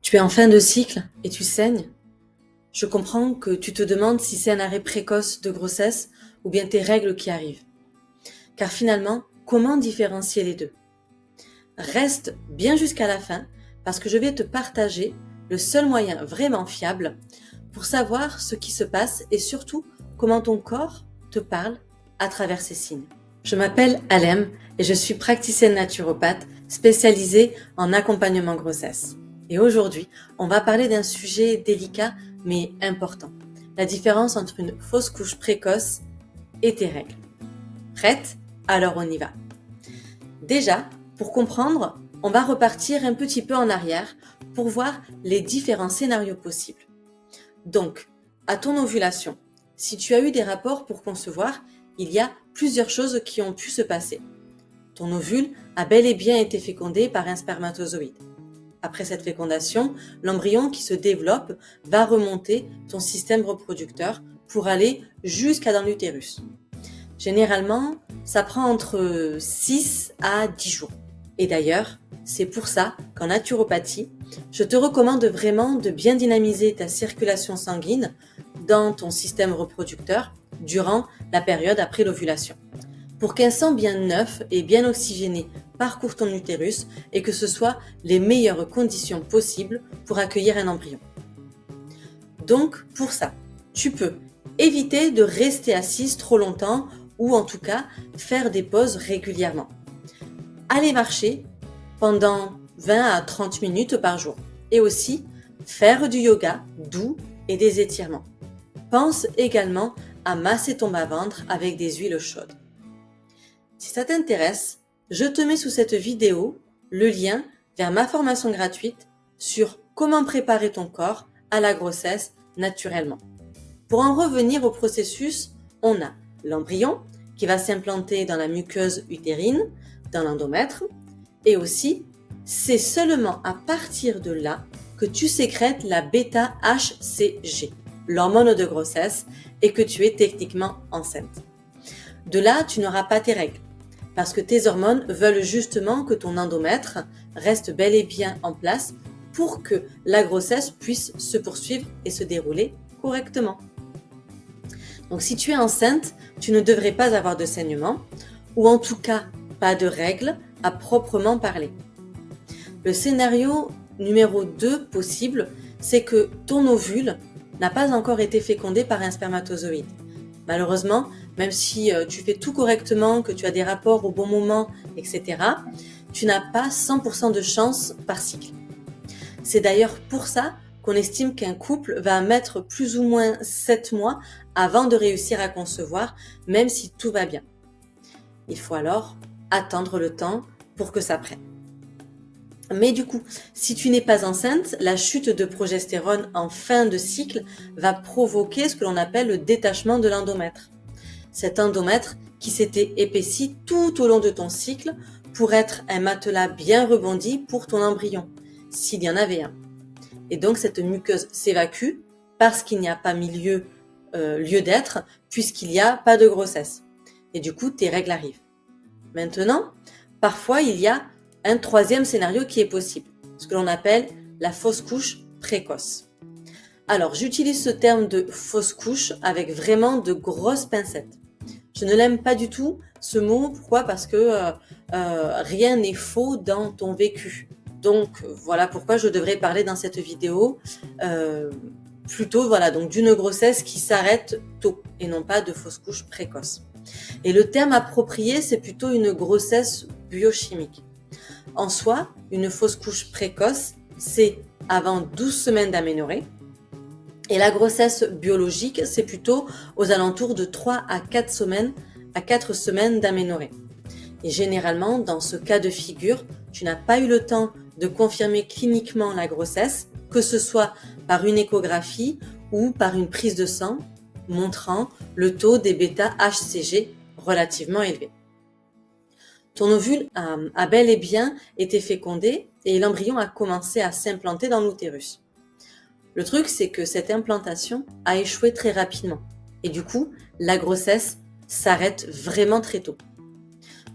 Tu es en fin de cycle et tu saignes? Je comprends que tu te demandes si c'est un arrêt précoce de grossesse ou bien tes règles qui arrivent. Car finalement, comment différencier les deux? Reste bien jusqu'à la fin parce que je vais te partager le seul moyen vraiment fiable pour savoir ce qui se passe et surtout comment ton corps te parle à travers ces signes. Je m'appelle Alem et je suis praticienne naturopathe spécialisée en accompagnement grossesse. Et aujourd'hui, on va parler d'un sujet délicat mais important. La différence entre une fausse couche précoce et tes règles. Prête? Alors on y va. Déjà, pour comprendre, on va repartir un petit peu en arrière pour voir les différents scénarios possibles. Donc, à ton ovulation, si tu as eu des rapports pour concevoir, il y a plusieurs choses qui ont pu se passer. Ton ovule a bel et bien été fécondé par un spermatozoïde. Après cette fécondation, l'embryon qui se développe va remonter ton système reproducteur pour aller jusqu'à dans l'utérus. Généralement, ça prend entre 6 à 10 jours. Et d'ailleurs, c'est pour ça qu'en naturopathie, je te recommande vraiment de bien dynamiser ta circulation sanguine dans ton système reproducteur durant la période après l'ovulation, pour qu'un sang bien neuf et bien oxygéné parcourt ton utérus et que ce soit les meilleures conditions possibles pour accueillir un embryon. Donc, pour ça, tu peux éviter de rester assise trop longtemps ou en tout cas faire des pauses régulièrement. Aller marcher pendant 20 à 30 minutes par jour et aussi faire du yoga doux et des étirements. Pense également à masser ton bas-ventre avec des huiles chaudes. Si ça t'intéresse, je te mets sous cette vidéo le lien vers ma formation gratuite sur comment préparer ton corps à la grossesse naturellement. Pour en revenir au processus, on a l'embryon qui va s'implanter dans la muqueuse utérine, dans l'endomètre, et aussi, c'est seulement à partir de là que tu sécrètes la bêta-HCG, l'hormone de grossesse, et que tu es techniquement enceinte. De là, tu n'auras pas tes règles, parce que tes hormones veulent justement que ton endomètre reste bel et bien en place pour que la grossesse puisse se poursuivre et se dérouler correctement. Donc si tu es enceinte, tu ne devrais pas avoir de saignement, ou en tout cas pas de règles à proprement parler. Le scénario numéro 2 possible, c'est que ton ovule n'a pas encore été fécondé par un spermatozoïde. Malheureusement, même si tu fais tout correctement, que tu as des rapports au bon moment, etc., tu n'as pas 100% de chance par cycle. C'est d'ailleurs pour ça qu'on estime qu'un couple va mettre plus ou moins 7 mois avant de réussir à concevoir, même si tout va bien. Il faut alors attendre le temps pour que ça prenne. Mais du coup, si tu n'es pas enceinte, la chute de progestérone en fin de cycle va provoquer ce que l'on appelle le détachement de l'endomètre. Cet endomètre qui s'était épaissi tout au long de ton cycle pour être un matelas bien rebondi pour ton embryon, s'il y en avait un. Et donc cette muqueuse s'évacue parce qu'il n'y a pas lieu d'être, puisqu'il n'y a pas de grossesse. Et du coup, tes règles arrivent. Maintenant, parfois, il y a un troisième scénario qui est possible, ce que l'on appelle la fausse couche précoce. Alors, j'utilise ce terme de fausse couche avec vraiment de grosses pincettes. Je ne l'aime pas du tout, ce mot. Pourquoi? Parce que rien n'est faux dans ton vécu. Donc, voilà pourquoi je devrais parler dans cette vidéo plutôt donc d'une grossesse qui s'arrête tôt et non pas de fausse couche précoce. Et le terme approprié, c'est plutôt une grossesse biochimique. En soi, une fausse couche précoce, c'est avant 12 semaines d'aménorrhée. Et la grossesse biologique, c'est plutôt aux alentours de 3 à 4 semaines d'aménorrhée. Et généralement, dans ce cas de figure, tu n'as pas eu le temps de confirmer cliniquement la grossesse, que ce soit par une échographie ou par une prise de sang montrant le taux des bêta-HCG relativement élevé. Ton ovule a bel et bien été fécondé et l'embryon a commencé à s'implanter dans l'utérus. Le truc, c'est que cette implantation a échoué très rapidement et du coup, la grossesse s'arrête vraiment très tôt.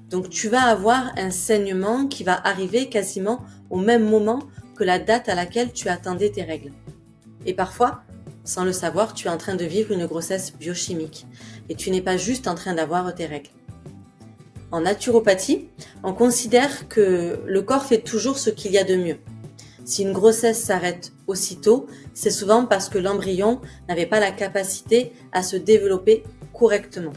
Donc tu vas avoir un saignement qui va arriver quasiment au même moment que la date à laquelle tu attendais tes règles. Et parfois, sans le savoir, tu es en train de vivre une grossesse biochimique et tu n'es pas juste en train d'avoir tes règles. En naturopathie, on considère que le corps fait toujours ce qu'il y a de mieux. Si une grossesse s'arrête aussitôt, c'est souvent parce que l'embryon n'avait pas la capacité à se développer correctement.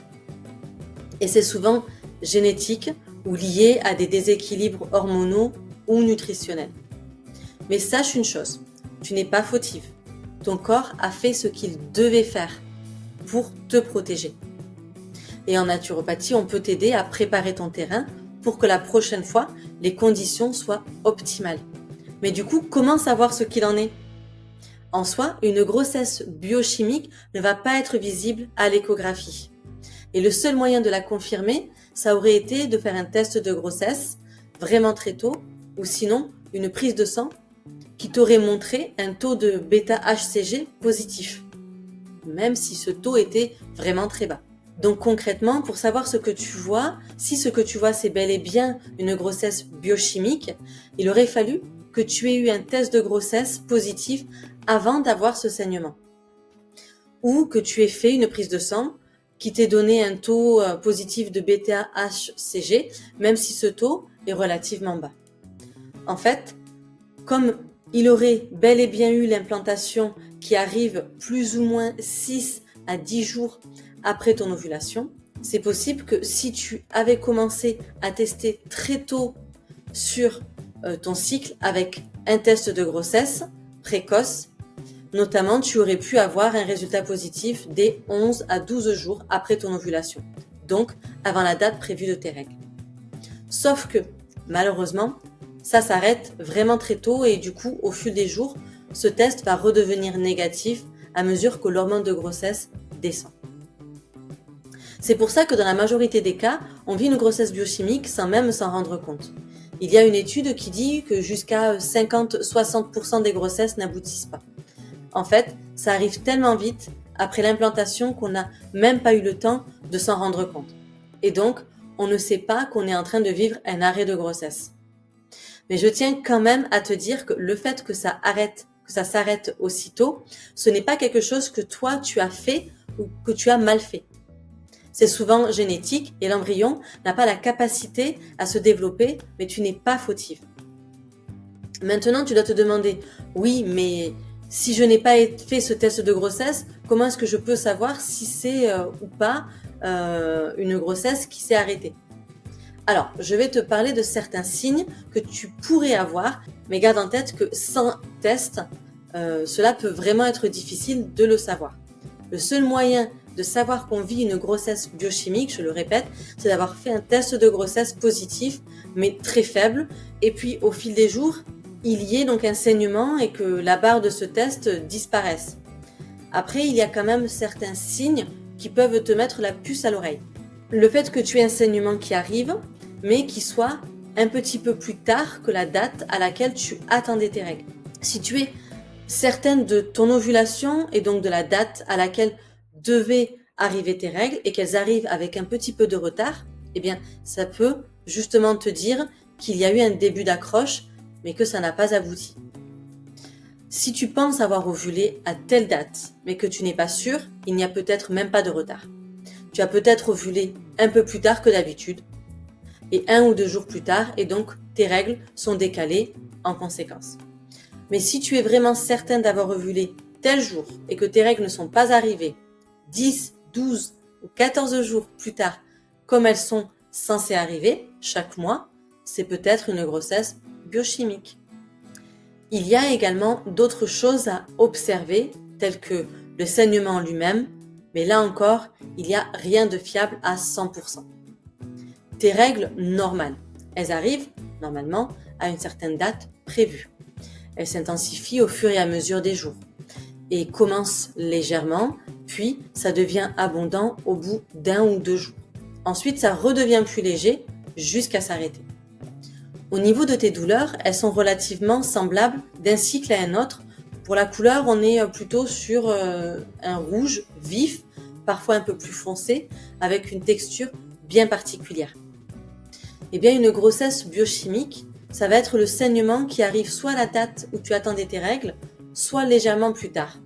Et c'est souvent génétique ou lié à des déséquilibres hormonaux ou nutritionnels. Mais sache une chose, tu n'es pas fautive. Ton corps a fait ce qu'il devait faire pour te protéger. Et en naturopathie, on peut t'aider à préparer ton terrain pour que la prochaine fois, les conditions soient optimales. Mais du coup, comment savoir ce qu'il en est ? En soi, une grossesse biochimique ne va pas être visible à l'échographie. Et le seul moyen de la confirmer, ça aurait été de faire un test de grossesse vraiment très tôt, ou sinon une prise de sang qui t'aurait montré un taux de bêta-HCG positif, même si ce taux était vraiment très bas. Donc concrètement, pour savoir ce que tu vois, si ce que tu vois c'est bel et bien une grossesse biochimique, il aurait fallu que tu aies eu un test de grossesse positif avant d'avoir ce saignement. Ou que tu aies fait une prise de sang qui t'ait donné un taux positif de bêta-HCG, même si ce taux est relativement bas. En fait, comme il aurait bel et bien eu l'implantation qui arrive plus ou moins 6 à 10 jours après ton ovulation, c'est possible que si tu avais commencé à tester très tôt sur ton cycle avec un test de grossesse précoce, notamment tu aurais pu avoir un résultat positif dès 11 à 12 jours après ton ovulation, donc avant la date prévue de tes règles. Sauf que, malheureusement, ça s'arrête vraiment très tôt et du coup, au fil des jours, ce test va redevenir négatif à mesure que l'hormone de grossesse descend. C'est pour ça que dans la majorité des cas, on vit une grossesse biochimique sans même s'en rendre compte. Il y a une étude qui dit que jusqu'à 50-60% des grossesses n'aboutissent pas. En fait, ça arrive tellement vite après l'implantation qu'on n'a même pas eu le temps de s'en rendre compte. Et donc, on ne sait pas qu'on est en train de vivre un arrêt de grossesse. Mais je tiens quand même à te dire que le fait que ça s'arrête aussitôt, ce n'est pas quelque chose que toi tu as fait ou que tu as mal fait. C'est souvent génétique et l'embryon n'a pas la capacité à se développer, mais tu n'es pas fautive. Maintenant, tu dois te demander, oui, mais si je n'ai pas fait ce test de grossesse, comment est-ce que je peux savoir si c'est ou pas une grossesse qui s'est arrêtée ? Alors, je vais te parler de certains signes que tu pourrais avoir, mais garde en tête que sans test, cela peut vraiment être difficile de le savoir. Le seul moyen de savoir qu'on vit une grossesse biochimique, je le répète, c'est d'avoir fait un test de grossesse positif, mais très faible, et puis au fil des jours, il y ait donc un saignement et que la barre de ce test disparaisse. Après, il y a quand même certains signes qui peuvent te mettre la puce à l'oreille. Le fait que tu aies un saignement qui arrive, mais qui soit un petit peu plus tard que la date à laquelle tu attendais tes règles. Si tu es certaine de ton ovulation et donc de la date à laquelle devaient arriver tes règles et qu'elles arrivent avec un petit peu de retard, eh bien, ça peut justement te dire qu'il y a eu un début d'accroche, mais que ça n'a pas abouti. Si tu penses avoir ovulé à telle date, mais que tu n'es pas sûr, il n'y a peut-être même pas de retard. Tu as peut-être ovulé un peu plus tard que d'habitude, et 1 ou 2 jours plus tard, et donc tes règles sont décalées en conséquence. Mais si tu es vraiment certain d'avoir ovulé tel jour et que tes règles ne sont pas arrivées 10, 12 ou 14 jours plus tard, comme elles sont censées arriver chaque mois, c'est peut-être une grossesse biochimique. Il y a également d'autres choses à observer, telles que le saignement lui-même, mais là encore, il n'y a rien de fiable à 100%. Tes règles normales, elles arrivent normalement à une certaine date prévue. Elles s'intensifient au fur et à mesure des jours et commencent légèrement, puis ça devient abondant au bout d'1 ou 2 jours. Ensuite, ça redevient plus léger jusqu'à s'arrêter. Au niveau de tes douleurs, elles sont relativement semblables d'un cycle à un autre. Pour la couleur, on est plutôt sur un rouge vif, parfois un peu plus foncé, avec une texture bien particulière. Eh bien, une grossesse biochimique, ça va être le saignement qui arrive soit à la date où tu attendais tes règles, soit légèrement plus tard.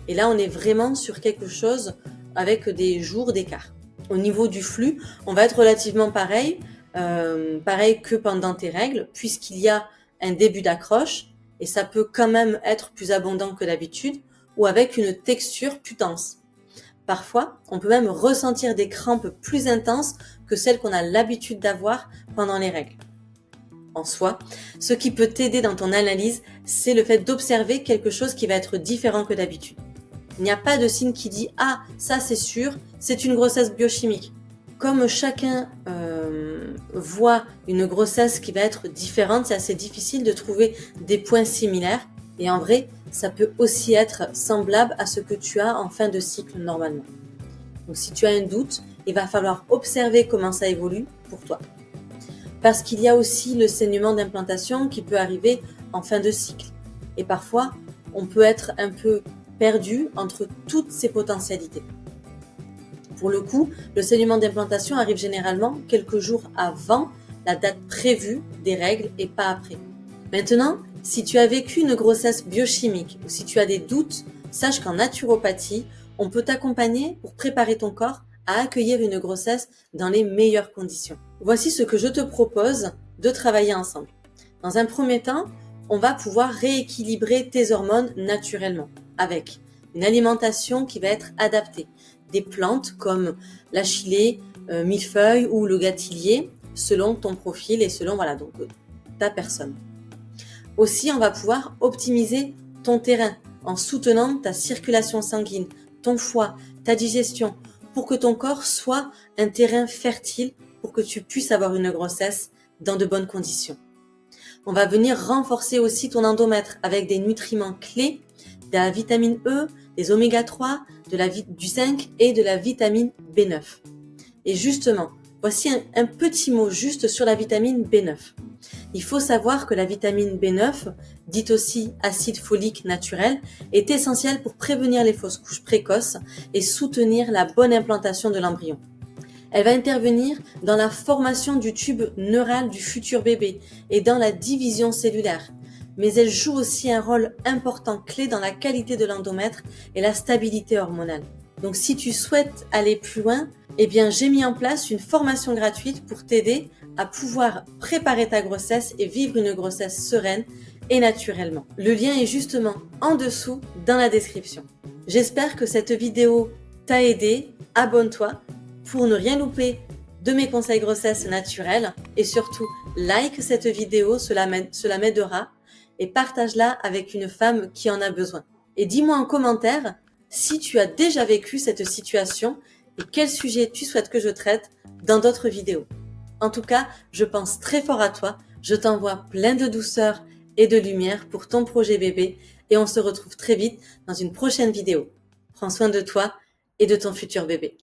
Et là, on est vraiment sur quelque chose avec des jours d'écart. Au niveau du flux, on va être relativement pareil que pendant tes règles, puisqu'il y a un début d'accroche, et ça peut quand même être plus abondant que d'habitude, ou avec une texture plus dense. Parfois, on peut même ressentir des crampes plus intenses que celles qu'on a l'habitude d'avoir pendant les règles. En soi, ce qui peut t'aider dans ton analyse, c'est le fait d'observer quelque chose qui va être différent que d'habitude. Il n'y a pas de signe qui dit « Ah, ça c'est sûr, c'est une grossesse biochimique ». Comme chacun voit une grossesse qui va être différente, c'est assez difficile de trouver des points similaires. Et en vrai, ça peut aussi être semblable à ce que tu as en fin de cycle normalement. Donc si tu as un doute, il va falloir observer comment ça évolue pour toi. Parce qu'il y a aussi le saignement d'implantation qui peut arriver en fin de cycle. Et parfois, on peut être un peu perdu entre toutes ces potentialités. Pour le coup, le saignement d'implantation arrive généralement quelques jours avant la date prévue des règles et pas après. Maintenant, si tu as vécu une grossesse biochimique ou si tu as des doutes, sache qu'en naturopathie, on peut t'accompagner pour préparer ton corps à accueillir une grossesse dans les meilleures conditions. Voici ce que je te propose de travailler ensemble. Dans un premier temps, on va pouvoir rééquilibrer tes hormones naturellement avec une alimentation qui va être adaptée, des plantes comme l'achillée, millefeuille ou le gâtillier selon ton profil et selon ta personne. Aussi, on va pouvoir optimiser ton terrain en soutenant ta circulation sanguine, ton foie, ta digestion, pour que ton corps soit un terrain fertile pour que tu puisses avoir une grossesse dans de bonnes conditions. On va venir renforcer aussi ton endomètre avec des nutriments clés, de la vitamine E, des oméga 3, du zinc et de la vitamine B9. Et justement, voici un petit mot juste sur la vitamine B9. Il faut savoir que la vitamine B9, dite aussi acide folique naturel, est essentielle pour prévenir les fausses couches précoces et soutenir la bonne implantation de l'embryon. Elle va intervenir dans la formation du tube neural du futur bébé et dans la division cellulaire. Mais elle joue aussi un rôle important clé dans la qualité de l'endomètre et la stabilité hormonale. Donc si tu souhaites aller plus loin, j'ai mis en place une formation gratuite pour t'aider à pouvoir préparer ta grossesse et vivre une grossesse sereine et naturellement. Le lien est justement en dessous dans la description. J'espère que cette vidéo t'a aidé. Abonne-toi pour ne rien louper de mes conseils grossesse naturelle et surtout like cette vidéo, cela m'aidera et partage-la avec une femme qui en a besoin. Et dis-moi en commentaire si tu as déjà vécu cette situation et quel sujet tu souhaites que je traite dans d'autres vidéos. En tout cas, je pense très fort à toi, je t'envoie plein de douceur et de lumière pour ton projet bébé et on se retrouve très vite dans une prochaine vidéo. Prends soin de toi et de ton futur bébé.